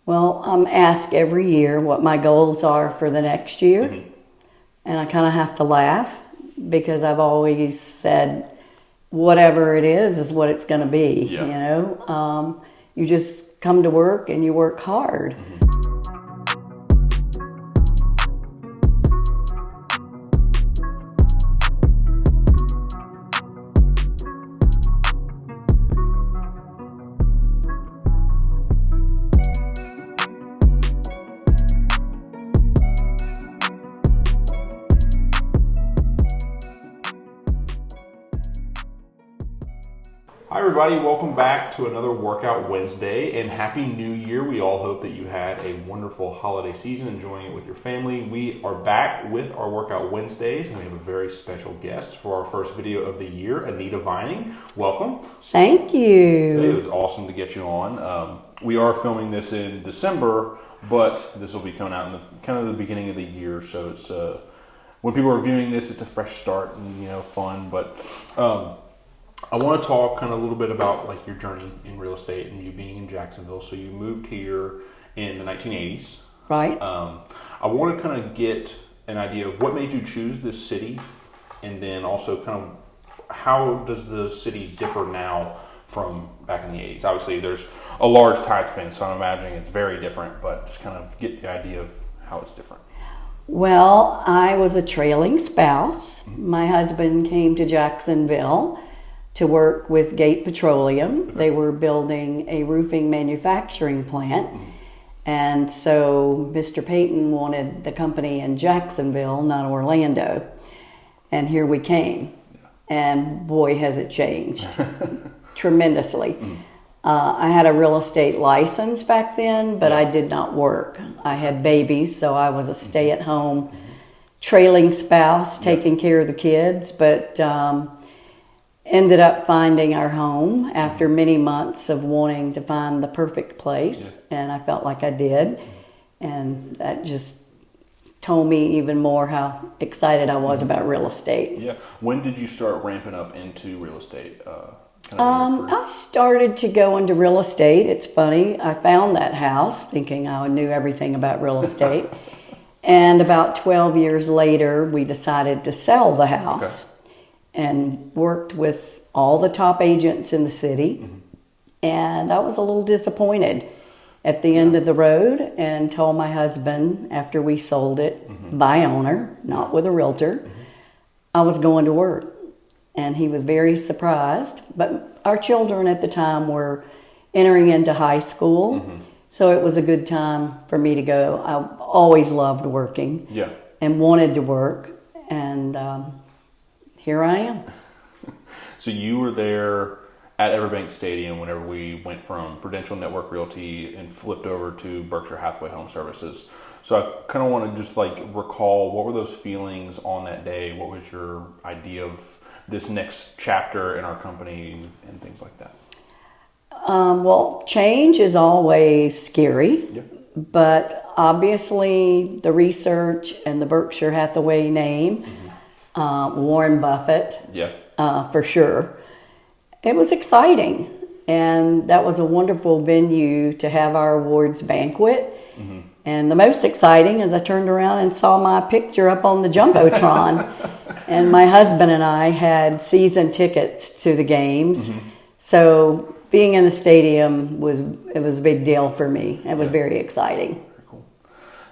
Well, I'm asked every year what my goals are for the next year. And I kind of have to laugh because I've always said, whatever it is what it's going to be. Yeah. You know, you just come to work and you work hard. Hi everybody, welcome back to another Workout Wednesday and Happy New Year. We all hope that you had a wonderful holiday season, enjoying it with your family. We are back with our Workout Wednesdays and we have a very special guest for our first video of the year, Anita Vining. Welcome. Thank you. It was awesome to get you on. We are filming this in December, but this will be coming out in the kind of the beginning of the year, so it's when people are viewing this, it's a fresh start and fun. But I want to talk kind of a little bit about like your journey in real estate and you being in Jacksonville. So you moved here in the 1980s. Right. I want to kind of get an idea of what made you choose this city, and then also kind of how does the city differ now from back in the 80s? Obviously, there's a large time span, so I'm imagining it's very different, but just kind of get the idea of how it's different. Well, I was a trailing spouse. My husband came to Jacksonville to work with Gate Petroleum. They were building a roofing manufacturing plant. And so Mr. Payton wanted the company in Jacksonville, not Orlando. And here we came. And boy, has it changed tremendously. I had a real estate license back then, but I did not work. I had babies, so I was a stay-at-home trailing spouse, taking care of the kids, but ended up finding our home after many months of wanting to find the perfect place, and I felt like I did, and that just told me even more how excited I was about real estate. Yeah. When did you start ramping up into real estate? I started to go into real estate. It's funny, I found that house thinking I knew everything about real estate, and about 12 years later we decided to sell the house. And worked with all the top agents in the city. And I was a little disappointed at the end of the road and told my husband after we sold it by owner, not with a realtor, I was going to work. And he was very surprised. But our children at the time were entering into high school. So it was a good time for me to go. I always loved working and wanted to work. And here I am. So you were there at Everbank Stadium whenever we went from Prudential Network Realty and flipped over to Berkshire Hathaway Home Services. So I kind of want to just like recall, what were those feelings on that day? What was your idea of this next chapter in our company and things like that? Well, change is always scary, but obviously the research and the Berkshire Hathaway name, Warren Buffett, for sure. It was exciting, and that was a wonderful venue to have our awards banquet. And the most exciting is I turned around and saw my picture up on the Jumbotron, and my husband and I had season tickets to the games. So being in the stadium was a big deal for me. It was very exciting.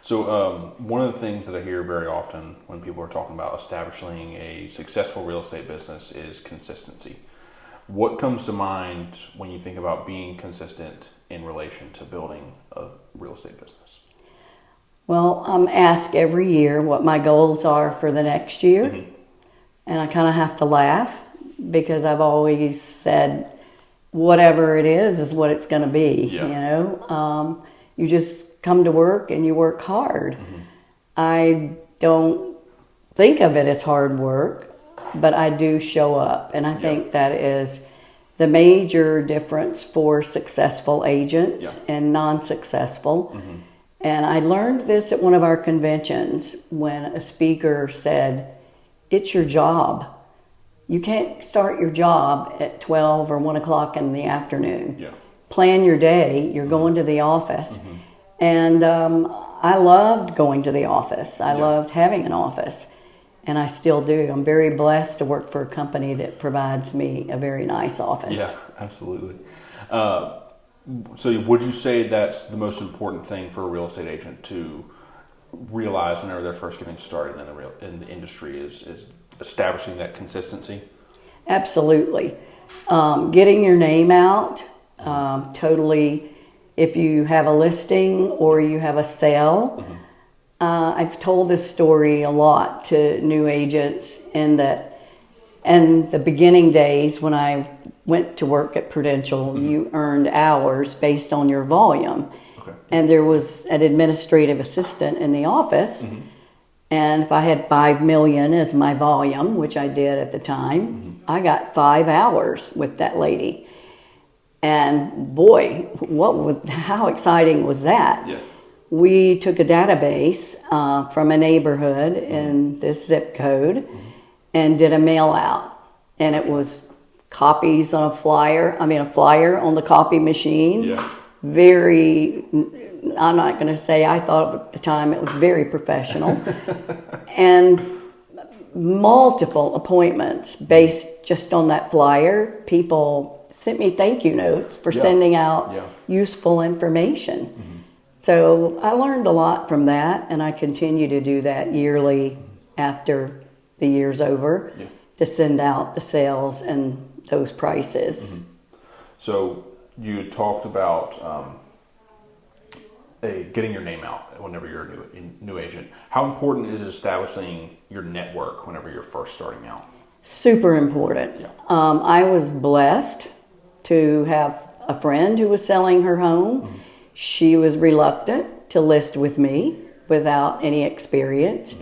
So one of the things that I hear very often when people are talking about establishing a successful real estate business is consistency. What comes to mind when you think about being consistent in relation to building a real estate business? Well, I'm asked every year what my goals are for the next year. And I kind of have to laugh because I've always said, whatever it is what it's going to be. You just come to work and you work hard. I don't think of it as hard work, but I do show up. And I think that is the major difference for successful agents and non-successful. And I learned this at one of our conventions when a speaker said, it's your job. You can't start your job at 12 or 1 o'clock in the afternoon. Plan your day. You're going to the office. And I loved going to the office. I loved having an office, and I still do. I'm very blessed to work for a company that provides me a very nice office. Yeah, absolutely. So would you say that's the most important thing for a real estate agent to realize whenever they're first getting started in the industry is establishing that consistency? Absolutely. Getting your name out, totally. If you have a listing or you have a sale, I've told this story a lot to new agents in the beginning days when I went to work at Prudential, you earned hours based on your volume. Okay. And there was an administrative assistant in the office. And if I had 5 million as my volume, which I did at the time, I got 5 hours with that lady. And boy, how exciting was that? Yeah. We took a database from a neighborhood in this zip code and did a mail out. And it was copies on a flyer on the copy machine. Yeah. I'm not going to say, I thought at the time it was very professional. And multiple appointments based just on that flyer. People sent me thank you notes for sending out useful information. So I learned a lot from that, and I continue to do that yearly after the year's over to send out the sales and those prices. So you talked about getting your name out whenever you're a new agent. How important is establishing your network whenever you're first starting out? Super important. Yeah. I was blessed to have a friend who was selling her home. She was reluctant to list with me without any experience,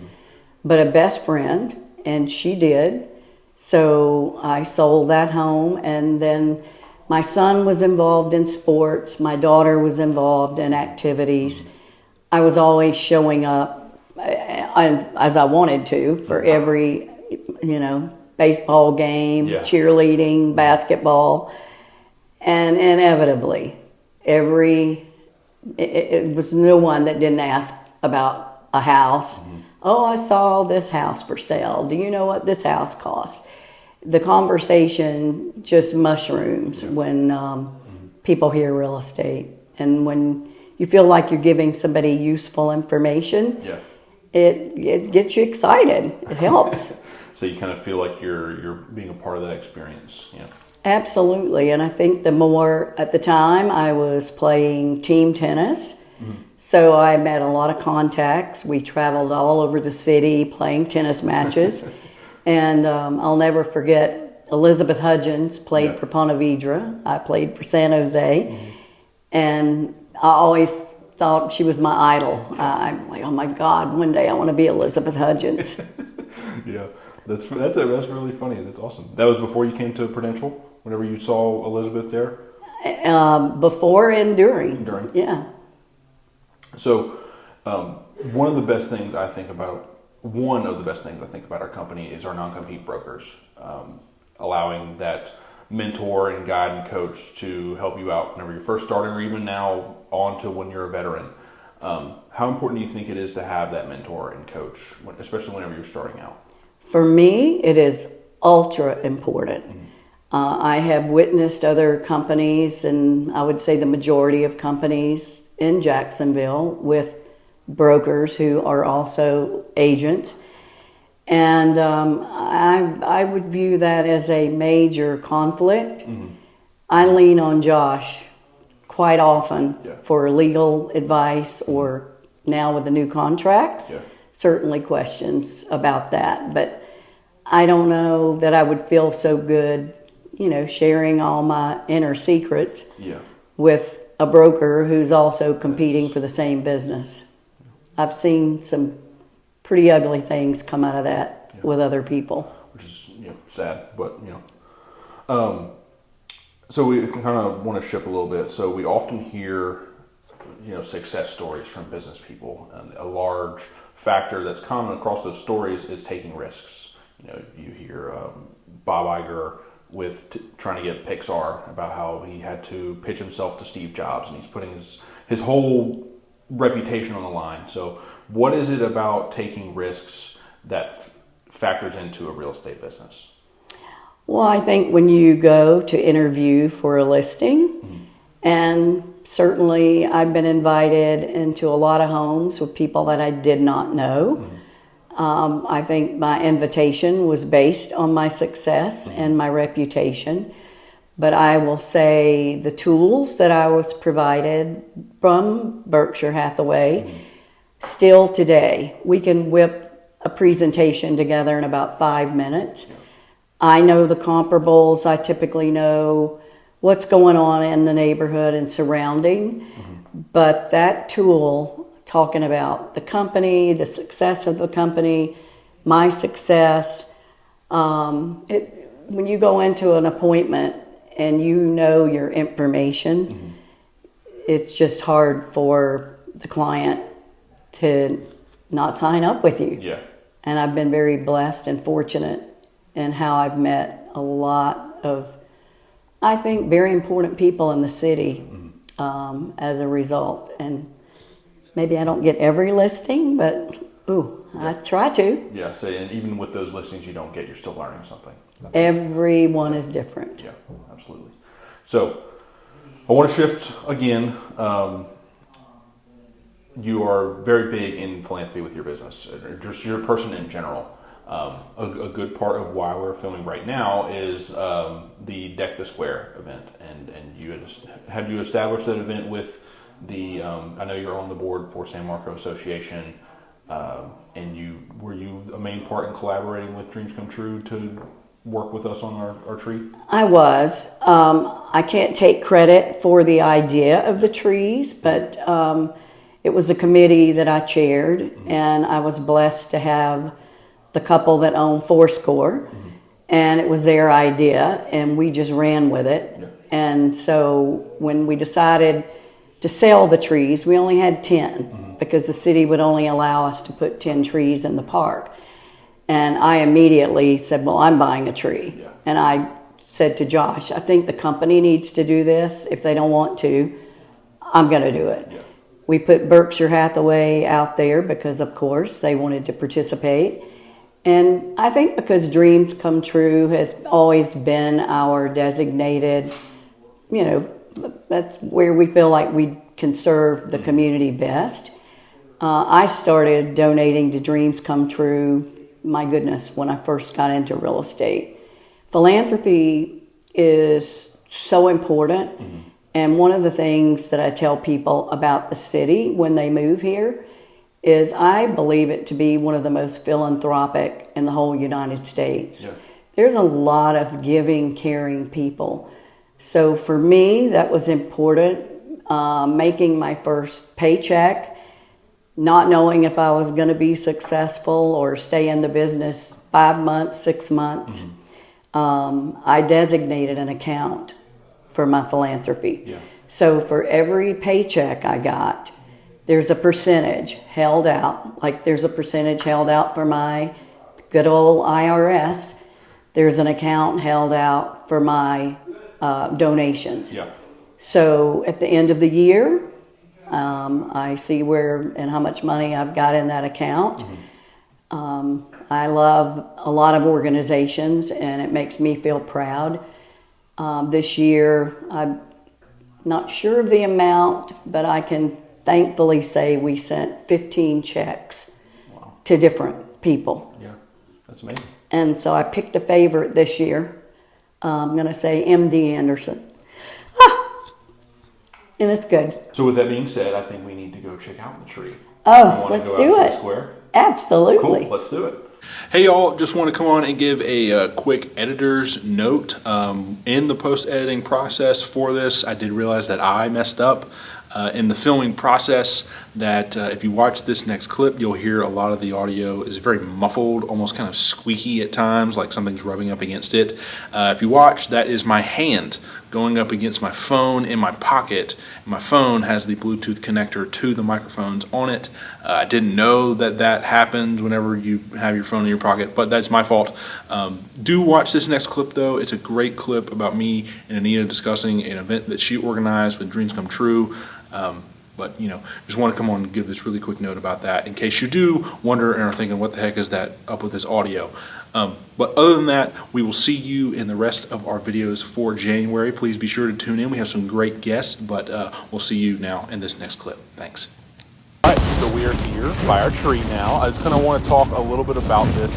but a best friend, and she did. So I sold that home, and then my son was involved in sports. My daughter was involved in activities. I was always showing up as I wanted to for every, baseball game, cheerleading, basketball. And inevitably, it was no one that didn't ask about a house. Oh, I saw this house for sale. Do you know what this house cost? The conversation just mushrooms when people hear real estate. And when you feel like you're giving somebody useful information, it gets you excited. It helps. So you kind of feel like you're being a part of that experience. Yeah. Absolutely. And I think the more, at the time, I was playing team tennis. So I met a lot of contacts. We traveled all over the city playing tennis matches. And I'll never forget, Elizabeth Hudgens played for Ponte Vedra. I played for San Jose. And I always thought she was my idol. I'm like, oh my God, one day I want to be Elizabeth Hudgens. Yeah, that's really funny. That's awesome. That was before you came to Prudential? Whenever you saw Elizabeth there? Before and during. Yeah. So one of the best things I think about our company is our non-compete brokers, allowing that mentor and guide and coach to help you out whenever you're first starting, or even now on to when you're a veteran. How important do you think it is to have that mentor and coach, especially whenever you're starting out? For me, it is ultra important. I have witnessed other companies, and I would say the majority of companies in Jacksonville with brokers who are also agents. And I would view that as a major conflict. I lean on Josh quite often for legal advice, or now with the new contracts, certainly questions about that. But I don't know that I would feel so good, sharing all my inner secrets with a broker who's also competing for the same business. I've seen some pretty ugly things come out of that with other people. Which is sad, but so we kind of want to shift a little bit. So we often hear success stories from business people, and a large factor that's common across those stories is taking risks. You hear Bob Iger trying to get Pixar, about how he had to pitch himself to Steve Jobs, and he's putting his whole reputation on the line. So what is it about taking risks that factors into a real estate business? Well, I think when you go to interview for a listing, and certainly I've been invited into a lot of homes with people that I did not know. I think my invitation was based on my success and my reputation. But I will say the tools that I was provided from Berkshire Hathaway, still today, we can whip a presentation together in about 5 minutes. I know the comparables. I typically know what's going on in the neighborhood and surrounding. But that tool, talking about the company, the success of the company, my success, when you go into an appointment and you know your information, it's just hard for the client to not sign up with you. Yeah. And I've been very blessed and fortunate in how I've met a lot of, I think, very important people in the city as a result. And maybe I don't get every listing, but I try to. Yeah, so, and even with those listings you don't get, you're still learning something. Everyone is different. Yeah, absolutely. So I want to shift again. You are very big in philanthropy with your business, or just your person in general. A good part of why we're filming right now is the Deck the Square event, and have you established that event with the? I know you're on the board for San Marco Association, and were you a main part in collaborating with Dreams Come True to work with us on our tree? I was. I can't take credit for the idea of the trees, but it was a committee that I chaired, and I was blessed to have the couple that owned Fourscore, and it was their idea, and we just ran with it. Yeah. And so when we decided to sell the trees, we only had 10 because the city would only allow us to put 10 trees in the park. And I immediately said, well, I'm buying a tree. Yeah. And I said to Josh, I think the company needs to do this. If they don't want to, I'm going to do it. Yeah. We put Berkshire Hathaway out there because, of course, they wanted to participate. And I think because Dreams Come True has always been our designated, that's where we feel like we can serve the community best. I started donating to Dreams Come True, my goodness, when I first got into real estate. Philanthropy is so important. And one of the things that I tell people about the city when they move here is I believe it to be one of the most philanthropic in the whole United States. Yeah. There's a lot of giving, caring people. So for me, that was important. Making my first paycheck, not knowing if I was going to be successful or stay in the business 5 months, 6 months, I designated an account for my philanthropy. Yeah. So for every paycheck I got, there's a percentage held out. Like there's a percentage held out for my good old IRS. There's an account held out for my donations. Yeah. So at the end of the year, I see where and how much money I've got in that account. I love a lot of organizations, and it makes me feel proud. This year, I'm not sure of the amount, but I can thankfully say we sent 15 checks to different people. Yeah, that's amazing. And so I picked a favorite this year. I'm going to say MD Anderson. And it's good. So with that being said, I think we need to go check out the tree. Oh, let's do it. The square? Absolutely. Cool, let's do it. Hey y'all, just want to come on and give a quick editor's note. In the post-editing process for this, I did realize that I messed up in the filming process, that if you watch this next clip, you'll hear a lot of the audio is very muffled, almost kind of squeaky at times, like something's rubbing up against it. If you watch, that is my hand going up against my phone in my pocket. My phone has the Bluetooth connector to the microphones on it. I didn't know that happens whenever you have your phone in your pocket, but that's my fault. Do watch this next clip though. It's a great clip about me and Anita discussing an event that she organized with Dreams Come True. But, just want to come on and give this really quick note about that in case you do wonder and are thinking, what the heck is that up with this audio? But other than that, we will see you in the rest of our videos for January. Please be sure to tune in. We have some great guests, but we'll see you now in this next clip. Thanks. All right, so we are here by our tree now. I just kind of want to talk a little bit about this.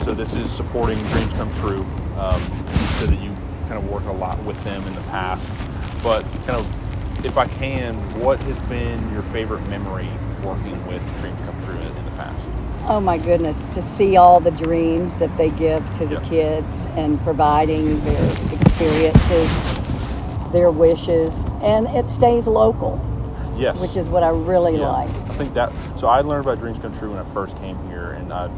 So this is supporting Dreams Come True. So that you kind of work a lot with them in the past. But kind of, if I can, what has been your favorite memory working with Dreams Come True in the past? Oh my goodness, to see all the dreams that they give to the kids and providing their experiences, their wishes, and it stays local. Yes. Which is what I really like. I think that, so I learned about Dreams Come True when I first came here, and I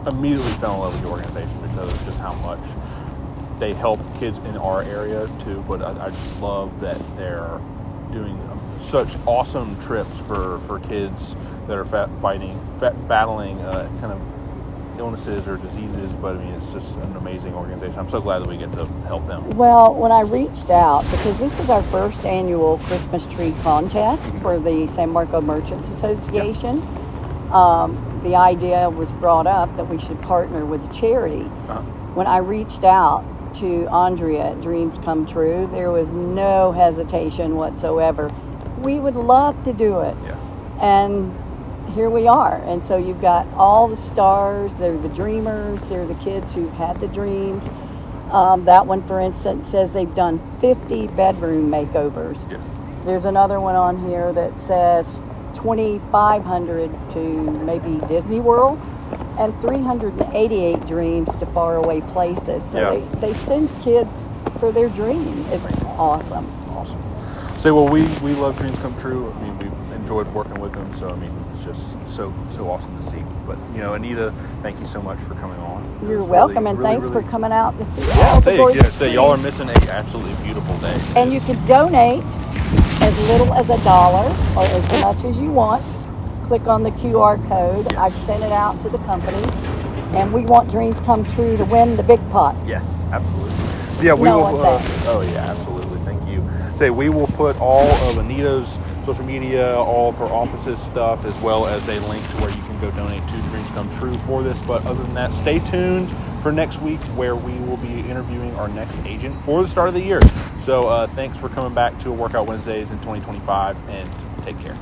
immediately fell in love with the organization because of just how much they help kids in our area too, but I just love that they're doing such awesome trips for kids that are battling kind of illnesses or diseases, but I mean, it's just an amazing organization. I'm so glad that we get to help them. Well, when I reached out, because this is our first annual Christmas tree contest for the San Marco Merchants Association, the idea was brought up that we should partner with a charity. When I reached out to Andrea at Dreams Come True, there was no hesitation whatsoever. We would love to do it. And here we are. And so you've got all the stars, they're the dreamers, they're the kids who've had the dreams. That one, for instance, says they've done 50 bedroom makeovers. There's another one on here that says 2,500 to maybe Disney World, and 388 dreams to faraway places. So they send kids for their dream. It's awesome. Awesome. So, well, we love Dreams Come True. I mean, we've enjoyed working with them. So, I mean, it's just so awesome to see. But, Anita, thank you so much for coming on. You're welcome, and thanks for coming out to see all the gorgeous trees. Y'all are missing an absolutely beautiful day. And you can donate as little as $1 or as much as you want. Click on the QR code. I've sent it out to the company, and we want Dreams Come True to win the big pot. Yes, absolutely. So we will. Absolutely. Thank you. We will put all of Anita's social media, all of her office's stuff, as well as a link to where you can go donate to Dreams Come True for this. But other than that, stay tuned for next week, where we will be interviewing our next agent for the start of the year. So thanks for coming back to Workout Wednesdays in 2025, and take care.